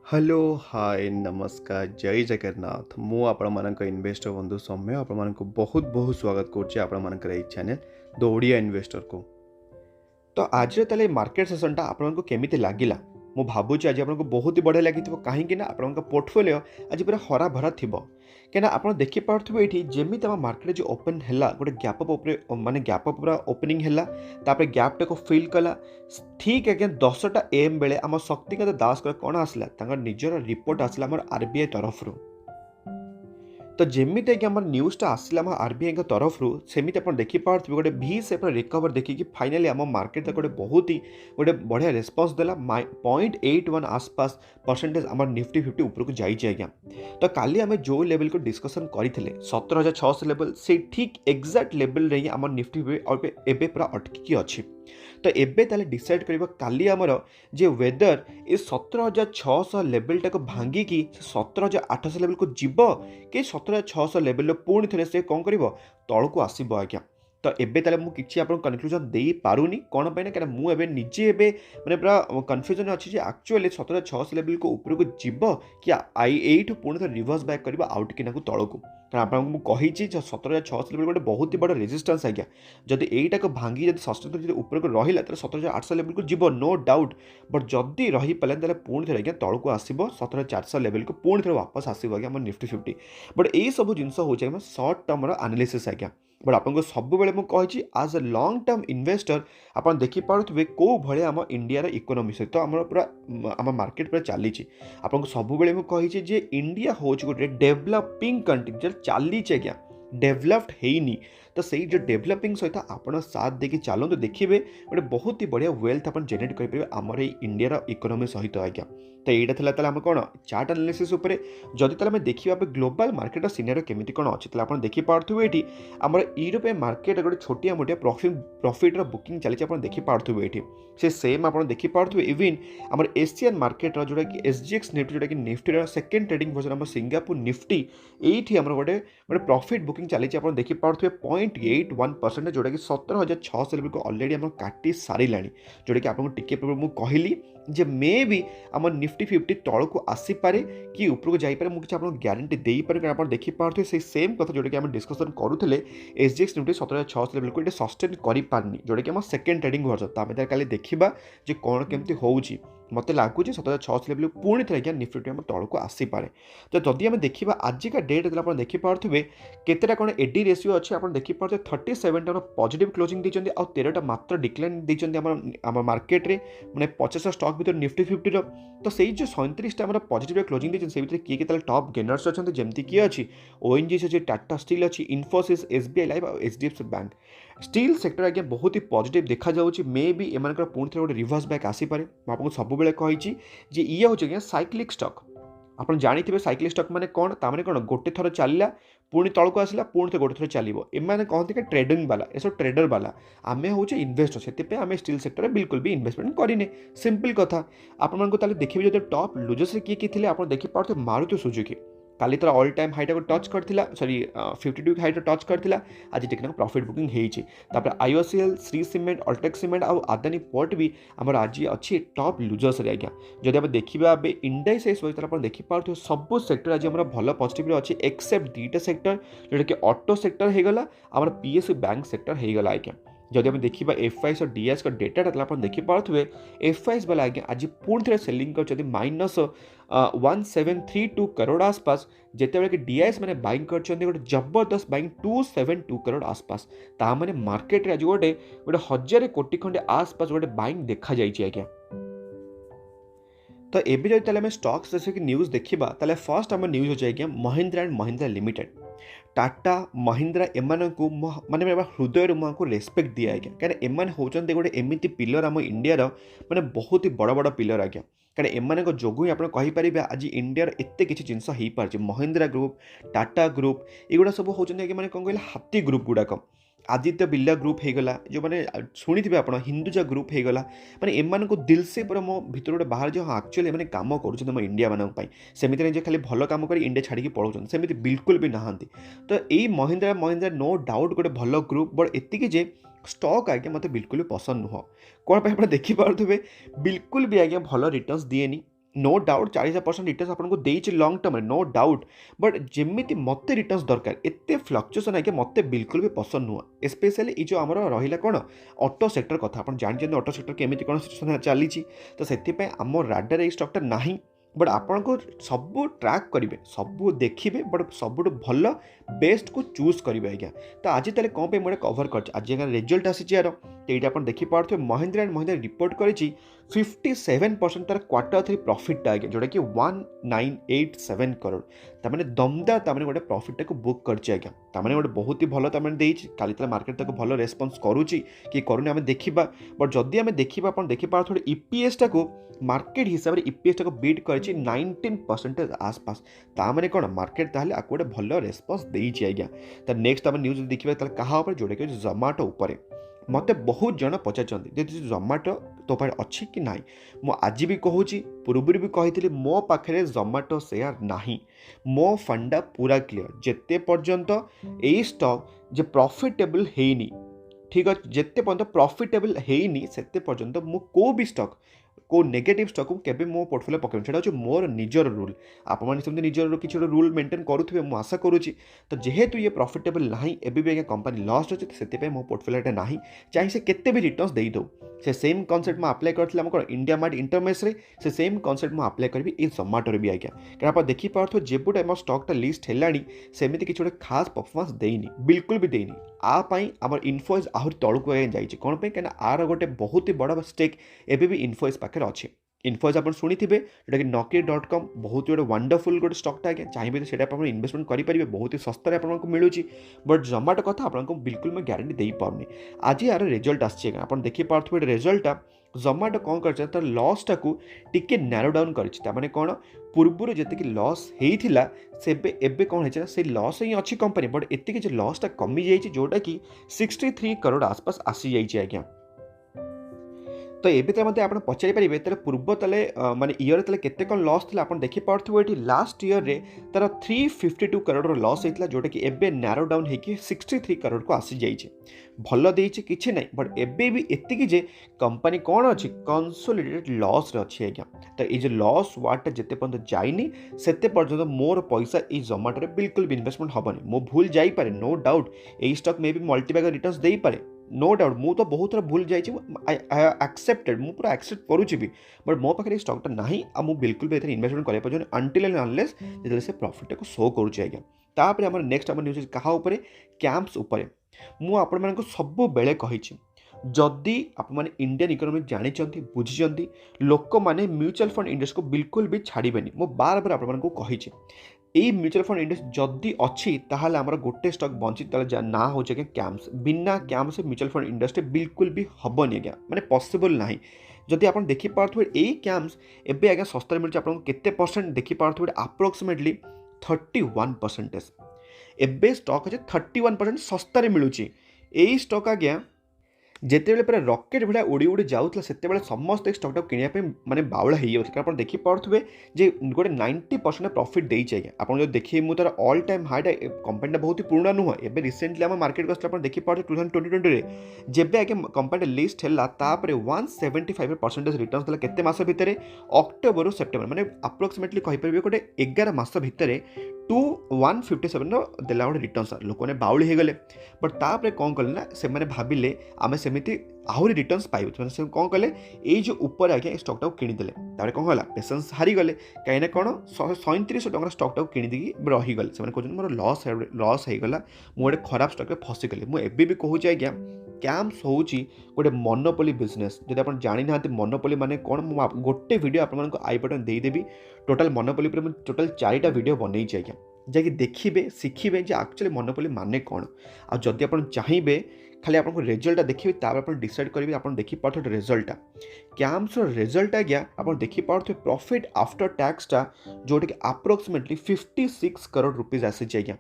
Hello hi नमस्कार जय जगन्नाथ मु आपण इन्वेस्टर बंधु सौम्य आपण बहुत बहुत स्वागत करुँचे चैनल द ओडिया इन्वेस्टर को। तो आज ताले मार्केट सेसनटा आपको केमिति लागिला मु भावुची आज आपको बहुत ही बढ़िया लगी कहीं आपण पोर्टफोलियो आज पूरा हरा भरा थी कहीं आप देखिपे ये जमी आम मार्केट जो ओपन है गोटे गैप अप माने गैप अप पूरा ओपनिंग है गैप टाक फिल कला ठीक आज्ञा 10टा AM बेले आम शक्तिकांत दास कौन आसला निजर रिपोर्ट आसला आरबीआई तरफ तो जमीती कि न्यूज़टा आसला आरबीआई तरफ सेमती आप देखिपे गोटे भी सेप रिकवर देखिए फाइनाली आम मार्केट गोटे बहुत ही गोटे बढ़िया रेस्पन्स देला 0.81 आसपास परसेंटेज आम निफ्टी 50 उपरको जाइए आज्ञा। तो काली आम जो लेवल को डिस्कसन करते 17,600 लेवल से ठीक एक्जाक्ट लेवल रे आम निफ्टी एबे पूरा अटकी अच्छी। तो एबे ताले डिसाइड करबा काली आमर जे वेदर ए 17,600 लेवल टाक भांगी कि 17,800 लेवल को जीव कि 17,600 लेवल पुणी थे से कौन कर तौक आसब आज्ञा। तो एबे ताले मु किछि आपन कन्क्लूजन दे पारुनी कोन पे ना कारण मु एबे निजे एबे माने पूरा कन्फ्यूजन अछि जे एक्चुअली 17,600 लेवल को ऊपर को जीव कि आई एठु पुणी थे रिवर्स बैक करबा आउट कि नाकु तळको कारण आपन मु कहि छि 17,600 लेवल गोटे बहुत ही बड़ रेजिस्टेंस आज्ञा। जदि एटा को भांगी जदि सस्टेन जदि ऊपर को रहिला त 17,800 लेवल को जीव नो डाउट बट जदि रही पाले ताले पुणी थे आज्ञा तळको आसीबो 17,400 लेवल को पुणी थे वापस आसीबो आज्ञा हमर निफ्टी 50 बट ए सब जिंस हो जाय शॉर्ट टर्म रो एनालिसिस आज्ञा। बट आपको सब बेले मुझे कही आज अ लॉन्ग टर्म इन्वेस्टर आप देखिपे कौ भाई आम इंडिया इकोनॉमी सहित आम पूरा आम मार्केट पूरा चली आपको सब बेले मुझे कही इंडिया हूँ गोटे डेभलपिंग कंट्री जो चली आज्ञा डेभलप्ड है तो सही जो डेभलपिंग सहित आप साथ देकी चलते देखिए गोटे बहुत ही बढ़िया वेल्थ आप जेनेट करेंगे आमर इंडिया इकोनॉमी सहित आज्ञा। तो यहाँ था आम कौन चार्ट एनालिसिस जदि आम देखा ग्लोबल मार्केट सिनेरियो केमिति कौन अच्छी आप देखिपे ये आम यूरोपियन मार्केट गोटे छोटिया मोटिया प्रॉफिट बुकिंग चली देखिपे ये से सेम आप देखिपे इवन आम एशियन मार्केट जोटा कि SGX निफ्टी जोटा कि निफ्टी सेकेंड ट्रेडिंग वर्जन आम सिंगापुर निफ्टी ये आम गोटे गोटे प्रॉफिट बुकिंग चली आप देखिपे 0.81% जोटा कि 17,600 लेवल को ऑलरेडी आम काटी सारा जोटा कि आपको टिके पूर्व मुझे कहली जे मे भी आम निफ्टी 50 तौक आसीपे कि ऊपर को जापे मुझे आपको ग्यारंटी दे पारे कारण आप देखिपे से सेम कथा जोटा कि आम डिस्कसन करूँ SGX निफ्टी 17,600 लेवल को ये सस्टेन कर पारनी जोटा कि आम सेकेंड ट्रेडिंग वर्जन तो आम काली देखा जे कौन केमती होउची मत लगुच 17,600 लेवल पुणी थे आज्ञा निफ्टी आम तौक आसीपे। तो जदि आम देखा आजिका डेट आप देखिपे केतेटा कौन एडी रेशियो अच्छे आप देखिपे 37टा पॉजिटिव क्लोजिंग देते आउ 13टा मात्र डिक्लाइन देते आम मार्केट रे मैंने 50 स्टॉक भर निफ्टी 50 तो से जो 37टा पॉजिटिव क्लोजिंग देते से किए के टॉप गेनर्स अच्छा जमती किए अच्छी ONGC अच्छी टाटा स्टील अच्छी इन्फोसिस SBI लाइफ और HDFC बैंक स्टील सेक्टर आज्ञा बहुत ही पॉजिटिव देखा जाऊँगी मे भी एम पुणी थे गोटे रिवर्स बैक आसीपे आपको सब कही ये हूँ आज्ञा साइक्लिक स्टॉक आप जानते साइक्लिक स्टॉक मैंने कौन ताने कौन गोटे थर चलला पुणी तौक आसला पुणी थे गोटे थर चलो एम कहते कि ट्रेडिंग वाला ये सब ट्रेडर वाला आम हूँ इन्वेस्टर से आम स्टील सेक्टर में बिल्कुल भी इन्वेस्टमेंट करें सिंपल कथा आपको देखिए जो टॉप लुजर्स किए किए आप देखिपे मारुति सुजुकी काली तर ऑल टाइम हाईटा को टच करथिला सॉरी 52 हाईटा टच करथिला आज टेक्ना प्रॉफिट बुकिंग होईची तापर IOCL Shri cement UltraTech cement और आदानी पोर्ट भी आमर आज अच्छी टॉप लुजर्स रे आज्ञा। जदि आप देखिबा बे इंडाइसेस वइतर आप देखि पारथो सब सेक्टर आज हमर भलो पॉजिटिव रे अछि एक्सेप्ट दीटा सेक्टर जेटा कि ऑटो सेक्टर हे गला हमर PSU बैंक सेक्टर हे गला आज्ञा। जदि हम देखा FIs और DIs का डेटा आप देखिपे FIs वाला आज्ञा आज पुणी थे सेलिंग कर -1732 करोड़ आसपास जिते कि DIs मैंने बाइंग कर गोटे जबरदस्त बाइंग 272 करोड़ आसपास ताने मार्केट रे आज गोटे 1,000 कोटी खंडे आसपास गोटे बाइंग देखा जाइए आज्ञा। तो एबे जब आम स्टॉक्स जैसे कि न्यूज़ देखा ताले फर्स्ट आम न्यूज़ हो आज्ञा महिंद्रा एंड महिंद्रा लिमिटेड टाटा महिंद्रा एमानकु माने हृदय मुझको रेस्पेक्ट दिए आज्ञा कारण एम होती गोटे एमती पिलर आम इंडियार माने बहुत ही बड़ बड़ पिलर आज्ञा कारण एम जोगु ही आप कहींपर आज इंडियार एत किसी जिनस हो पारे महिंद्रा ग्रुप टाटा ग्रुप युवा सब होती मैंने कौन कहले हाथी ग्रुप गुड़ाक आदित्य बिरला ग्रुप होगला जो मैंने शुणी आप हिंदुजा ग्रुप होगला मैंने एम को दिल से पूरा मो भर गोटे बाहर जो हाँ एक्चुअली मैंने कम कर इंडिया मानी सेमती नहीं खाली भल कम कर इंडिया छाड़ी पलाउन सेमती बिल्कुल भी नहांती। तो यही महिंद्रा महिंद्रा नो डाउट गोटे भल ग्रुप बट एतिकी जे स्टॉक आज्ञा मत बिल्कुल भी पसंद नुह कौन आप देखिपे बिल्कुल भी आज्ञा भल रिटर्न्स दिएनी नो डाउट 40% रिटर्न आपको देइछि long term no doubt, but जेमिति मते रिटर्न्स दरकार एते फ्लक्चुएसन है कि मते बिल्कुल भी पसंद नुह। स्पेशली ये जो आमर रहिला कोन ऑटो सेक्टर कथा आपण जानि ऑटो सेक्टर केमिति कोन सिचुएसन चली, तो सेति आम राडार ये स्टॉकटा नाही। बट आपन को सब ट्रैक करेंगे, सब देखिए, बट सब भल बेस्ट को चूज करेंगे आज्ञा। तो आज तेल कौन पे मुझे कवर कर आज रिजल्ट आसी यार, तो ये आप देखिपे महिंद्रा एंड महिंद्रा रिपोर्ट कर 57% तार क्वार्टर 3 प्रॉफिट आज्ञा, जोटा कि 1987 करोड़ तमाने दमदार तमाने गोटे प्रॉफिट को बुक करछि आज्ञा। तमाने गोटे बहुत ही भल तमाने देइछि, काली तला मार्केट तक भल रेस्पॉन्स करूछि कि करूनी आमे देखिबा। बट जदि आमे देखिबा आपण देखिपा थोड़े ईपीएस टा को मार्केट हिसाब से ईपीएस टा को बीट करछि 19% आसपास, तामाने कोन मार्केट ताहले आको गोटे भल रेस्पॉन्स देइछि आज्ञा। त नेक्स्ट आमे न्यूज देखिबा ताले कहा ऊपर जोडे कि जोमाटो ऊपर मते बहुत जन पचारछन्ती जे जोमाटो तो पारे अच्छी कि नाही। मो आज भी कहूची, पूर्व भी कही मो पाखे जोमाटो शेयर नाही। मो फंडा पूरा क्लियर, जेते पर्यंत ए स्टॉक जे प्रॉफिटेबल हेनी, ठीक अच्छे जिते पर्यंत प्रॉफिटेबल हेनी सेते पर्यंत मु को भी स्टॉक को नेगेटिव स्टॉक को केबे मो पोर्टफोलियो पकेबे, सेटा होचे मोर निजर रूल। आप माने सेमते निजर किछि रूल मेंटेन करूथिबे मु आशा करूची। तो जेहेतु ये प्रॉफिटेबल नाही, एबे भी कंपनी लॉस अछि, सेते पे मो पोर्टफोलियो नाही, चाहे से केते भी रिटर्न्स देई दो। से सेम कॉन्सेप्ट मैं अप्लाई करथिला हम इंडिया मार्ट इंटरमेश रे, से सेम कॉन्सेप्ट मैं अप्लाई करबी ए जोमाटो रे भी आज्ञा। कारण आप देखि पारथो जेबु टाइम स्टॉकटा लिस्ट हेलानी सेमिति किछि गोटे खास परफॉर्मेंस देइनी, बिल्कुल भी देइनी। आ पाई हमर इन्फोएस आहुर तळकु जाइछि कोन पे, कारण आर गोटे बहुत ही बड़ा स्टेक एबे भी इन्फोएस पाखे अच्छे। इन्फोएस आप शुणी थे जोटा कि Naukri.com बहुत गोटे वंडरफुल गोटे स्टॉकटा आज्ञा, चाहिए तो आप इन्वेस्टमेंट करेंगे, बहुत ही सस्तार आपको मिलूँ। बट जोमाटो कथा आपको बिल्कुल मैं गारंटी दे पारनी। आज यार रिजल्ट आसी आप देखिपे रिजल्टा जोमाटो कौन कर तार लॉसटा को टिके नैरो डाउन कर कौन पूर्वर जी लॉस होता से एबे कौन है से लॉस ही अच्छी कंपनी, बट एति लॉसटा कमी जाइए जोटा कि 63 करोड़ आसपास आसी जाइए आज्ञा। तो ये मत आप पचारि पारे तर पूर्व तले माने ईयर तले केते कौन लॉस था आप देखिपे ये लास्ट ईयर रे तार 352 करोड़ लॉस होता, जोटा कि एबे नैरो डाउन होकर 63 करोड़ को आसी जाइए। भल देइछि किछि नहीं, बट एबे भी एतिकी जे कंपनी कौन अच्छी कंसोलिडेटेड लॉस रे अच्छी आज्ञा। तो ये जो लॉस वार्डटा जिते पर्यंत जाइनी सेते पर्यंत मोर पैसा ये जोमाटो रे बिल्कुल भी इन्वेस्टमेंट हेनी। मो भूल जाई पारे, नो डाउट ए स्टॉक मे भी मल्टीबैगर रिटर्न्स देई पारे, नो डाउट मु तो बहुत थोड़ा भूल जाइए, आई एक्सेप्टेड मु पूरा एक्सेप्ट करुँच भी। बट मो पाखे स्टॉकटा नहीं आ मु बिल्कुल भी एथरे इन्वेस्टमेंट कर पारे अंटिल एंड अनलेस जेतले से प्रॉफिट को शो करुँच आज्ञा। तापर हमर नेक्स्ट हमर न्यूज कहा ऊपर कैंप्स ऊपर मु आपण मानक सब बेले कहिछि, जदि आप माने इंडियन इकोनॉमी जानिचंती बुझिचंती लोक माने म्यूचुअल फंड इंडस्ट्री को बिल्कुल भी छाड़बेनी। मु बार बार आपण मानक कहिछि ये म्यूचुअल फंड इंडस्ट्री जदि अच्छी ताहले हमर गोटे स्टॉक बंची ताले ना हो जे कैंप्स। बिना कैंप्स म्यूचुअल फंड इंडस्ट्री बिल्कुल भी हबनी आज्ञा, माने पॉसिबल नाही। जदि आप देखिपे ये कैंप्स एबे आज्ञा सस्ता मिलुछि आपको केते परसेंट देखिपे अप्रोक्सीमेटली 31%। एबे स्टॉक अच्छे 31% सस्तार मिलूची। यही स्टॉक आज्ञा जिते पूरा रकेट भाया उड़ी उड़ी जाऊला से समस्त स्टॉकटा किनापी माने बाउला हो जाता। आप देखिपे जे गोटे 90% प्रॉफिट देइछि आज्ञा। आप जो देखिए मुझे तार ऑल टाइम हाईटा कंपनी बहुत ही पुराना नुह, एबे रिसेंटली आम मार्केट को आसला देखिपे 2020 जेबे आज्ञा कंपनी लिस्ट है 175% रिटर्न्स देला केते मास भितर अक्टोबर रु सेप्टेम्बर, माने अप्रोक्सीमेटली कहीपर गोटे 11 मास भितर 157 देला गोटे रिटर्न्स। लोक मैंने बाउली हो गले, बट तापर कौन कले ना से भाविले आम सेमती आहरी रिटर्न्स पाइबे, मैंने से कौन कले ये जो ऊपर आज्ञा स्टॉकटा को किनीदेले। तापर कौन है पेसेंस हारीगले, कहीं कौन 3700 टकर स्टॉकटा को किनीदी रहीगले। से कहते मोर लॉस होगा, मुझे खराब स्टॉक फसीगली। मुझे भी कहूँ आज्ञा कैंप्स हूँ गोटे मोनोपोली बिजनेस। जब आप जानी ना मोनोपोली माने कौन, मुझे गोटे वीडियो आप आई बटन देदेवी टोटाल मोनोपोली पर टोटाल 4टा वीडियो बनई आज्ञा, जैकि देखिए शिखिए एक्चुअली मोनोपोली माने कौन। आ जदि आप चाहिए खाली आपको रिजल्ट देखिए तापर डिसाइड करेंगे। आप देखिपे रिजल्टा कैंप्स रिजल्ट आज्ञा आप देखिपे प्रॉफिट आफ्टर टैक्सटा जोटा कि अप्रोक्सीमेटली 56 करोड़ रुपीज आसी आज्ञा।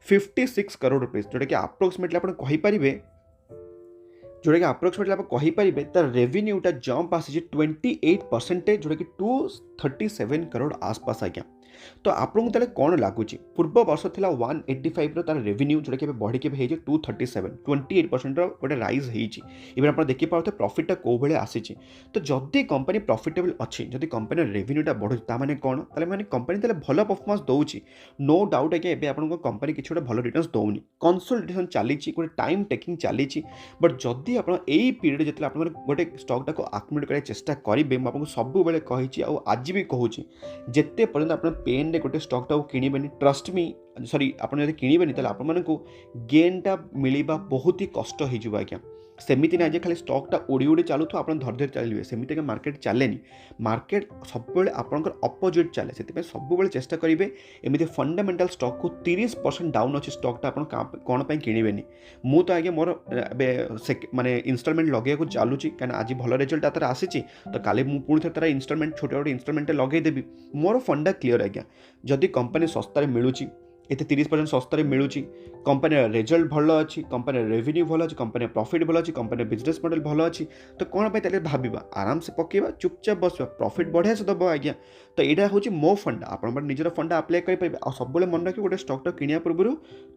56 करोड़ रुपीज जोटा कि अप्रोक्सीमेटली आप कहींपारे जोटा कि अप्रोक्सीमेटली आप कहींपारे तार रेवेन्यूटा जंप आसी 28% जोटा कि 237 करोड़ आसपास आज्ञा। तो आपको ताले कौन लगुच पूर्व वर्ष था 185 तार रेवेन्यू जोटा कि बढ़ी के 237 28% गोटे रईज होवन आप देखिए प्रॉफिटा कौ भाई आसी। तो जदि कंपनी प्रॉफिटेबल अच्छी जदि कंपनी रेवेन्यूटा बढ़ुଛି ताने कौन ताले माने कंपनी ताले भल परफॉर्मेंस दौची नो डाउट आज्ञा एबे आपन कंपनी किसी गोटे भल रिटर्न्स दौनी कंसोलिडेशन चली गोटे टाइम टेकिंग चली। बट जदि आप पीरियड जो आप गोटे स्टॉक टाक आक्युमुलेट करने चेष्टा करेंगे मुझे सब बेले कही आज भी कहूँ जिते पर्यंत आप पेन रे गोटे स्टॉक टाक किणवेनि ट्रस्ट मी सॉरी आप किणवेनि आपको गेनटा मिलवा बहुत ही कष्ट हो आज्ञा। सेमती ना खाली स्टॉकटा उड़ी उड़ी चलू आप धैर्य चलिए सेमती मार्केट चले मार्केट सब आपंकर अपोजिट चले से सब चेष्टा करेंगे एमती फंडामेंटल स्टॉक को 30% डाउन अच्छे स्टॉकटा आप कौन किणवेनि मु तो आज्ञा मोर माने इनस्टॉलमेंट लगे चलुची कहीं आज भल रिजल्ट तार आसी तो काली मुझे तार इनस्टॉलमेंट छोटे छोटे इनस्टॉलमेंट लगेदेवी मोर फंडा क्लीयर आज्ञा। जदि कंपनी सस्तार मिलूची ये 30% सस्तार मिलूची कंपनी रिजल्ट भल अच्छी कंपनी रेवेन्यू भल अच्छी कंपनी प्रॉफिट भल अच्छी कंपनी बिजनेस मॉडल भल अच्छी तो कौन पे भाव आराम से पकेबा चुपचाप बसवा प्रॉफिट बढ़िया से दब आज्ञा। तो यहाँ हूँ मो फंडा आप निजर फंडा आप्लाय करेंगे आ सब मन रखिए गोटे स्टॉक किणा पूर्व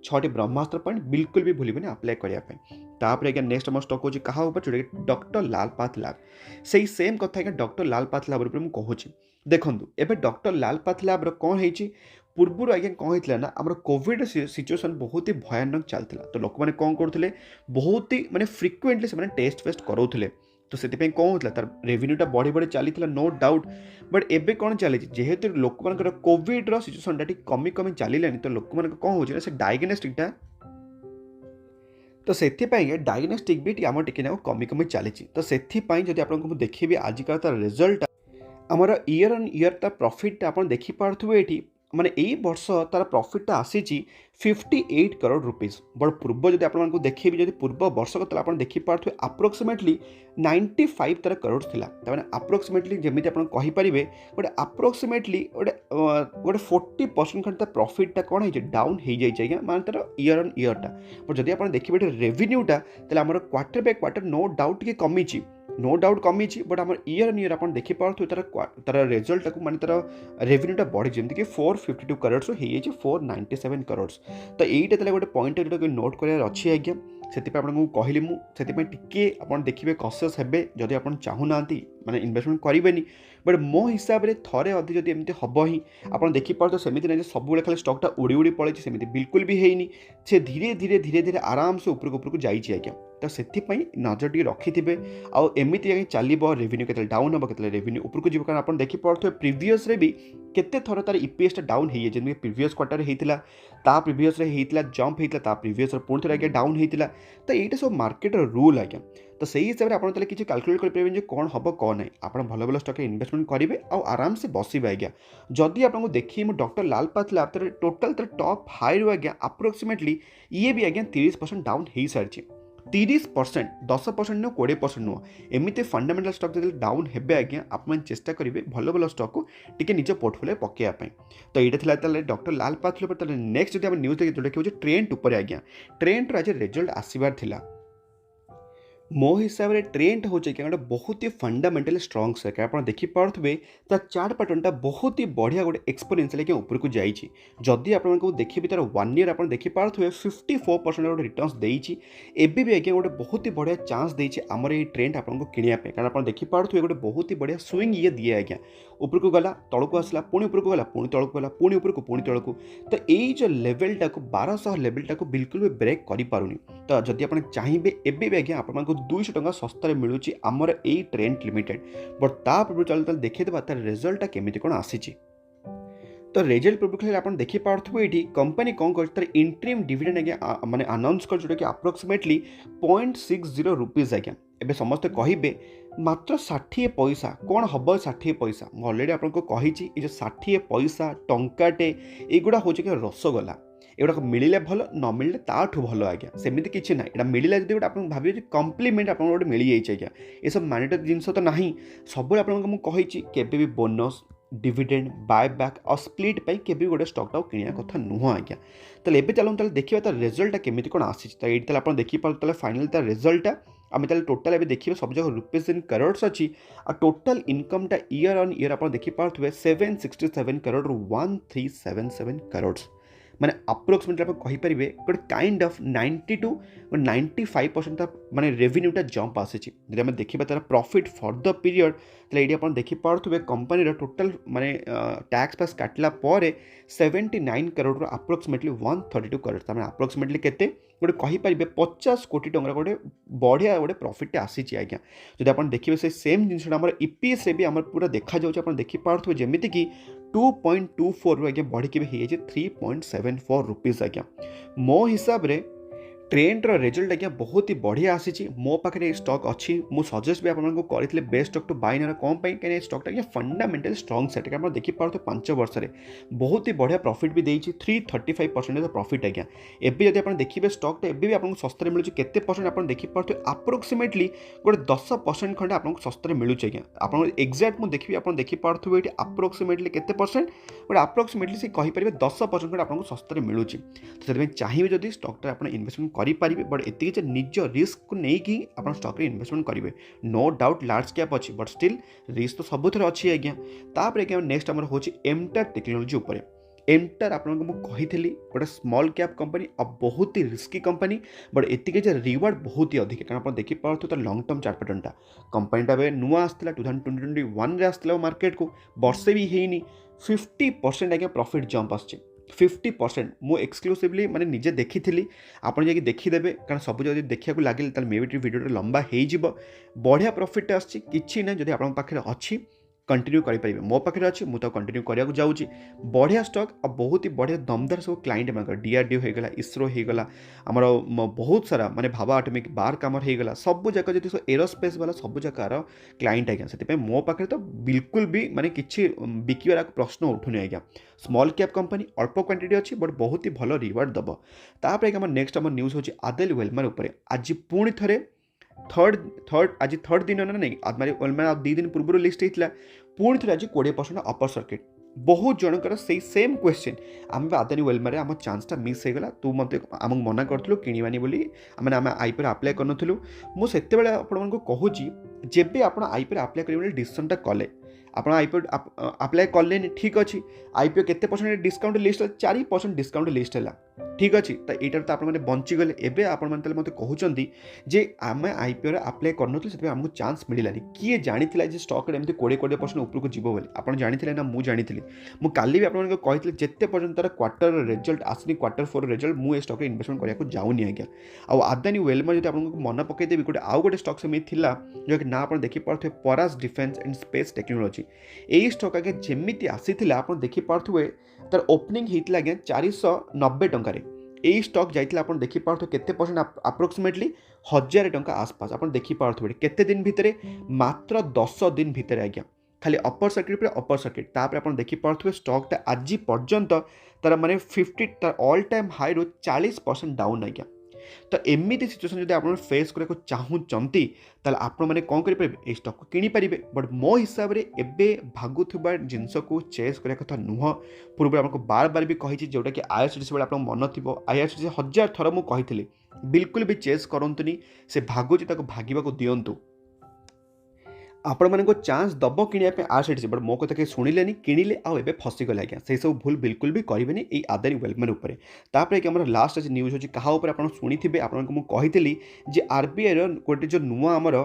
6टी ब्रह्मास्त्र पॉइंट बिल्कुल भी भूलिए आप्लाय करने। आज्ञा नेक्स्ट आम स्टॉक हूँ क्या जोटा डॉक्टर लाल पाथलैब से सेम कथा आज्ञा डॉक्टर लाल पाथलैब मुझे देखूँ एवं डॉक्टर लाल पाथलैब कौन है पूर्व आज्ञा कौन होता ना आम कोविड सिचुएसन बहुत ही भयानक चलता तो लोक मैंने कौन करुले बहुत ही माने फ्रिक्वेंटली से टेस्ट फेस्ट कराउले तो से कौन होता तार रेवेन्यूटा बढ़ी बढ़ी चली नो डाउट। बट एबे कौन चली जेहेतु लोक मान कोविड सिचुएसन टी कमी कमी चलिलानी तो लोक मान कौन हो से डायग्नोस्टिकटा तो से डायग्नोस्टिक भी आम टी कमी कमी चली तो से जब आपको देखी आजिका तार रिजल्ट आमर ईयर ऑन ईयर तार प्रॉफिट आप देखिपे ये माने यही वर्ष तार प्रॉफिट आसी 58 करोड़ रुपीज बट पूर्व जब आपको देखिए जब पूर्व वर्ष को आप देखिपे अप्रोक्सीमेटली 95 तार करोड़ थिला ताने अप्रोक्सीमेटली जमी आप कहींपारे गोटे अप्रोक्सीमेटली गोटे 40% खंड तार प्रॉफिटा कौन है डाउन हो जाए माने तार ईयर ऑन ईयरटा। बट जब आप देखिए रेवेन्यूटा um quarter by quarter no doubt टी कमी नो डाउट कमी but um year on year आप देखिपे तार रिजल्ट को माने तार रेवेन्यूटा बढ़ी जमी कि 452 करोड़ हो 497 करोड़। तो यहीटा गोटे पॉइंट जोटा नोट करार अच्छी आज्ञा से आपको कहली मुझे टी आप देखिए कसेस हे जदि आप चाहूना माने इन्वेस्टमेंट करेंगे बट मो हिसाब से थरे अधे जब एमती हम ही आप देखिपे तो सेमती ना सब खाली स्टॉकटा उड़ी उड़ी पड़े सेमती बिल्कुल भी है से धीरे धीरे धीरे धीरे आराम से उपरको जाइए आज्ञा। तो से नजर टी रखिथे आमती चलो रेवेन्यू के डाउन हम के रेवेन्यू उपरको जी कारण आप देखिपे प्रिवियस भी केते थर तार ईपीएस डाउन हो जाए प्रिवियस क्वार्टर होता प्रिवियस जंप होता प्रिवियस पुणी थे आज्ञा डाउन होता तो यहाँ सब मार्केट रूल आज्ञा। तो सही हिसाब से आपड़ किसी कैलकुलेट करेंगे कौन हम कौन ना आप भल भल स्टॉक इन्वेस्टमेंट करेंगे आराम से बसवे आज्ञा। जदि आपको देखिए डॉक्टर लाल पाथलैब टोटाल तर टॉप हाई रू आज्ञा अप्रोक्सीमेटली ये भी आज्ञा 30% डाउन हो सारी 30% 10% नुह 20% नुह एमती फंडामेंटल स्टॉक जो डाउन हे आज्ञा आप चेष्टा करेंगे भल भल स्टॉक को टी निज पोर्टफोलियो पकेयापी। तो यहाँ था डॉक्टर लाल पाथलैब नेक्स्ट जो न्यूज देखिए जोटा कि ट्रेंड उपर आज्ञा ट्रेंड आज रिजल्ट आसबार थिला मो हिसाब से ट्रेंड हो गोटे बहुत ही फंडामेंटली स्ट्रंग सेक्टर आप देखिपे चार्ट पैटर्नटा बहुत ही बढ़िया गोटे एक्सपोनेंशियल उपरको जाइए। जदि आपको देखिए तार 1 ईयर आप देखिपे 54% गोटे रिटर्न्स देती एबी भी आज्ञा गोटे बहुत ही बढ़िया चांस देती आमर ये ट्रेंड आपको किणापे कारण आप देखिपे गोटे बहुत ही बढ़िया स्विंग ये दिए आज्ञा उपरको गला तलको आसला पुणी उपरको गला पुणी तलको गला पुणी उपरको पुणी तलको। तो यही जो लेवलटा को 1200 लेवलटा को बिल्कुल भी ब्रेक कर पारुनी। तो जदि आप चाहिए एबी भी आज्ञा आपको 200 टंका सस्तार मिलूँ आमर यही ट्रेंड लिमिटेड बट तापूर्व चलते देखिए तार रिजल्टा केमी कौन आसी। तो रिजल्ट पूर्व खाली आप देखिपे ये कंपनी कौन कर इंटरिम डिविडेंड आज्ञा माने अनाउंस कर जोटा कि अप्रोक्सीमेटली 0.60 रुपीज आज्ञा एबे समस्ते कहे मात्र 60 पैसा कौन हम 60 पैसा मुझे अलरेडी आपको कही जो 60 पैसा टंकाटे युवा हूँ कि रसगोला एगुड़ा मिले भल न मिले ताठू भल आज्ञा सेमती किसी ना यहाँ मिलला जब गोटे आप भाव कम्प्लीमेंट आप गोटे मिल जाइए आज्ञा ये सब मैंडेटरी जिनस तो ना सब आपको कही केबे भी बोनस डिविडेंड बायबैक और स्प्लिट पाई केबे गोटे स्टॉकटा किणा कथा नुह आज्ञा। तो ये चलूँ देखिए तार रिजल्टा केमी कौन आसी तो ये आप देखिए फाइनाल तार रिजल्टा आम ताले टोटाल एबे देखिए सब जगह रुपीज इन करोड्स अच्छी आ टोटाल इनकमटा ईयर ऑन ईयर आप देखिपे 767 करोड़ 1377 करोड्स माने अप्रोक्सीमेटली आप कहीपर गोटे काइंड ऑफ 90 टू 95% माने रेवेन्यूटा जंप आसी जब आम देखा तार प्रॉफिट फॉर द पीरियड तो ये आप देखिपे कंपनी टोटाल माने टैक्स पास काटला 79 करोड़ अप्रोक्सीमेटली 132 करोड़ तमें अप्रोक्सीमेटली केते गोटे कहीपर 50 कोटी टंका गोटे बढ़िया गोटे प्रॉफिट आसी आज्ञा जब आप देखिए से सेम जिनसा ईपीएस भी आम पूरा देखा जाऊँ देखिपे जमीती कि 2.24 रु आज्ञा बढ़ी के 3.74 रुपीज आज्ञा मो हिसाब रे ट्रेंड रिजल्ट आज्ञा बहुत ही बढ़िया आसी मो पाखे स्टॉक अच्छी मु सजेस्ट भी आपको करी बेस्ट स्टॉक टू बाय ना कौन कहीं स्टॉक आज्ञा फंडामेंटल स्ट्रॉन्ग सेट आप देखिपे 5 वर्ष में बहुत ही बढ़िया प्रॉफिट भी देती 335% प्रॉफिट आज्ञा एवं जब आप देखिए स्टॉक भी आपको सस्ते मिलूँ केते परसेंट आप देखिपे अप्रोक्सीमेटली गोटे 10% खंडे आपको सस्ते मिलूँ आज्ञा आप एक्जाक्ट मुझे देखिए आप देखिपे ये अप्रोक्सीमेटली केते परसेंट गोटे अप्रोक्सीमेटली से कहीपर 10% खंडे आपको सस्ते मिलूँ तो से चाहिए जब स्टॉक आप इन्वेस्टमेंट करेंगे बट एति निज रिस्क को लेकिन आप स्टॉक इन्वेस्टमेंट करेंगे नो डाउट लार्ज कैप अच्छी बट स्टिल रिस्क तो सबुथ अच्छी आज्ञा तापर आज्ञा नेक्स्ट आम हूँ एमटार टेक्नोलोजी उपर एमटार आपको कही गोटे स्मॉल कैप कंपनी और बहुत ही रिस्की कंपनी बट एति रिवार्ड बहुत ही अधिक कारण आप देखिपे तो लंग टर्म चार्ट पैटर्नटा कंपनीटा नुआ आसला 2021 आसला मार्केट को वर्षे भी होनी 50% आज्ञा प्रॉफिट जंप आस 50% मु एक्सक्लूसिवली माने निजे देखी थी आप देखीदे कारण सब जब देखा लगे मे बी वीडियो लंबा हो बढ़िया प्रॉफिट आसी कि ना जब आप पाखे अच्छी कंटिन्यू करेंगे मो पाखे अच्छी मुझे कंटिन्यू कराया जाऊँगी बढ़िया स्टॉक और बहुत ही बढ़िया दमदार सब क्लाइंट मान डीआरडीओ होगा इसरो होगा आमर बहुत सारा माने भाभा एटॉमिक बार कामर होगा सब जगह जब सब एरोस्पेस वाला सब जगह क्लाइंट आज्ञा से मो पाखे तो बिल्कुल भी माने किसी बिकबार प्रश्न उठुनि आज्ञा स्मॉल कैप कंपनी अल्प क्वांटिटी अच्छी बट बहुत ही भल रिवार्ड दब तापर नेक्स्ट आम न्यूज होची आदेल वेलमार उपर आज पुणी थे थर्ड दिन ना नहीं आदमारी वेलमार 2 दिन पूर्व लिस्ट होता पुणी थे आज 20% अपर सर्किट बहुत जनकर से सेम क्वेश्चन आम आदानी वेलमार आम चान्सटा मिस होगा तू मत आमको मना करूँ किणवानी बोली आम आईपी आप्लाय करूँ मुझे आपको कहूँ जब आप आईपी आप्लाय करेंगे डिसीजनटा कले आप आईपीओ आप्लाय कले ठीक अच्छे आईपीओ केते percent discount list 4% discount list है ठीक अच्छे तो यहाँ तो आपने बंचीगले एवं आपण मैंने मत कहते जे आम आईपीओ आप्लाय करन से आमको चान्स मिलानी किए जानी स्टॉक एमती 20% उपरको जीव बोली आप जानी ना मुझे जानी मुझे काली भी आपको कही जिते पर्यंत तार क्वार्टर रिजल्ट आसनी Q4 रिजल्ट मुझे स्टॉक इन्वेस्टमेंट करने जाऊनी आज्ञा आदानी वेलमार जो आपको मन पकईदेवी गोटे आउ गोटे स्टॉक सेमती था जो कि ना आप देखिपे परास डिफेन्स एंड स्पेस टेक्नोलोजी यही स्टॉक आगे जमी आसी आप देखिपे तार ओपनिंग होता आज्ञा 490 टकर यही स्टॉक जाइए आप देखिपे केते परसेंट अप्रोक्सीमेटली 1000 टंका आसपास आप देखिपे केते दिन भितर मात्र 10 दिन भितर आज्ञा खाली अपर सर्किट पर अपर सर्किट तापर आप देखिपे स्टॉकटा आज पर्यंत तार माने 50 तार ऑल टाइम हाई रो 40% डाउन आज्ञा तो एमती सिचुएसन जब आप फेस करने को चाहूँगी ताल आप मैंने कौन करेंगे स्टॉक को किनीपारे बट मो हिसाब से एवं भागुवा जिनस को चेस करने कथा नुह पूर्व आपको बार बार भी कही जोटा कि आईआरसीटीसी बेले आप मन थी आईआरसीटीसी 1000 थर मुझे कही बिल्कुल भी चेस करतुनि से भागुची भागवा दिंतु आपण मानको चान्स दब किଣିया आरसीटीसी बट मो कथा के शुणिले किणिले आउ एबे फसीगले आज्ञा से सब भूल बिल्कुल भी करेंगे ये आदानी वेलमार उपर तापर कि आमर लास्ट आज न्यूज होची कहा ऊपर आपण शुणी आपको मुझे कही जे आरबीआई गोटे जो नुआ आमर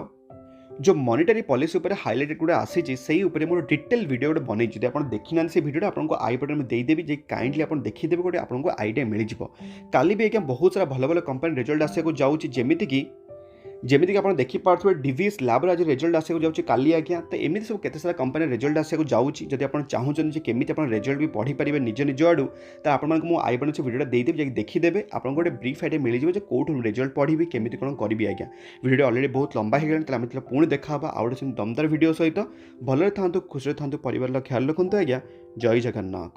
जो मॉनिटरी पॉलिसी उपर हाइलाइटेड गुड़ा आसी से मोर डिटेल वीडियो गोटे बनई जब आप देखी ना से वीडियो आपको आई बटन में देदेवी जे काइंडली आप देखीदेवे गोटे आपको आइडिया मिल जाए काली भी आज्ञा बहुत सारा भल भल कंपनी रिजल्ट आसको जाऊँगी जमीती कि आप देखिपे डिविस लैब्र आज रिजल्ट आसको जाऊँगी काली आज्ञा तो एमती सब केते सारा कंपनी रिजल्ट आसको जाऊँगी जब आप चाहूँगी केमी आप रिजल्ट भी पढ़ी पारे निज निज आड़ू तो आपको आई बटन से वीडियो देदेवी देखीदेवे आपको गोटे ब्रीफ आइडिया मिल जाए कौटू रिजल्ट पढ़ी केमी कौन करी आज्ञा वीडियो अलरेडी बहुत लंबा हो गला आम पुणी देखा आउ गोटे दमदार वीडियो सहित भलरे था खुशी था परिवार ख्याल रखु आज्ञा जय जगन्नाथ।